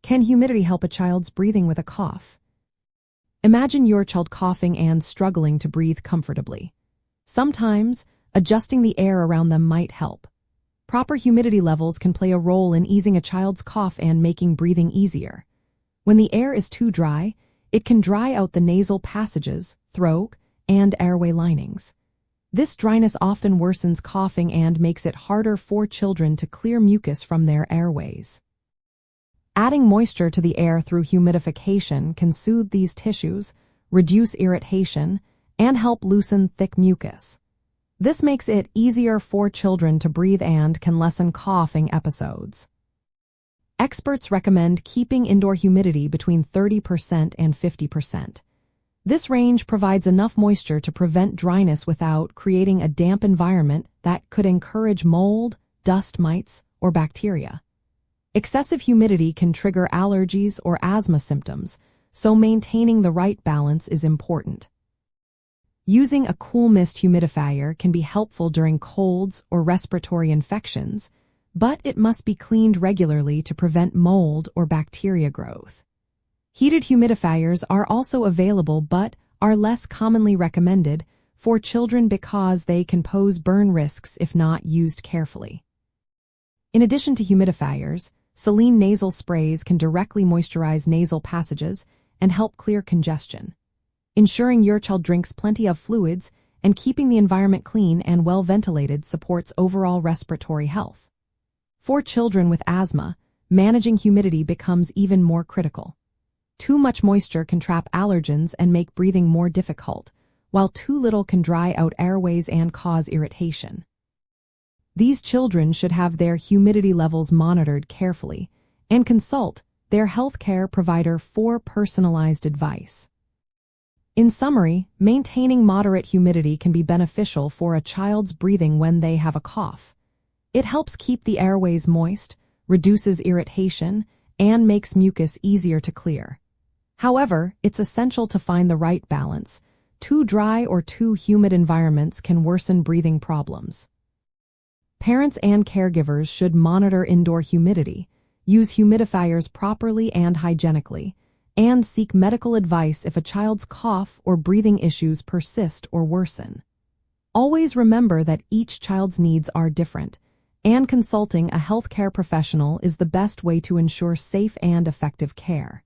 Can humidity help a child's breathing with a cough? Imagine your child coughing and struggling to breathe comfortably. Sometimes, adjusting the air around them might help. Proper humidity levels can play a role in easing a child's cough and making breathing easier. When the air is too dry, it can dry out the nasal passages, throat, and airway linings. This dryness often worsens coughing and makes it harder for children to clear mucus from their airways. Adding moisture to the air through humidification can soothe these tissues, reduce irritation, and help loosen thick mucus. This makes it easier for children to breathe and can lessen coughing episodes. Experts recommend keeping indoor humidity between 30% and 50%. This range provides enough moisture to prevent dryness without creating a damp environment that could encourage mold, dust mites, or bacteria. Excessive humidity can trigger allergies or asthma symptoms, so maintaining the right balance is important. Using a cool mist humidifier can be helpful during colds or respiratory infections, but it must be cleaned regularly to prevent mold or bacteria growth. Heated humidifiers are also available but are less commonly recommended for children because they can pose burn risks if not used carefully. In addition to humidifiers, saline nasal sprays can directly moisturize nasal passages and help clear congestion. Ensuring your child drinks plenty of fluids and keeping the environment clean and well ventilated supports overall respiratory health. For children with asthma, managing humidity becomes even more critical. Too much moisture can trap allergens and make breathing more difficult, while too little can dry out airways and cause irritation. These children should have their humidity levels monitored carefully and consult their healthcare provider for personalized advice. In summary, maintaining moderate humidity can be beneficial for a child's breathing when they have a cough. It helps keep the airways moist, reduces irritation, and makes mucus easier to clear. However, it's essential to find the right balance. Too dry or too humid environments can worsen breathing problems. Parents and caregivers should monitor indoor humidity, use humidifiers properly and hygienically, and seek medical advice if a child's cough or breathing issues persist or worsen. Always remember that each child's needs are different, and consulting a healthcare professional is the best way to ensure safe and effective care.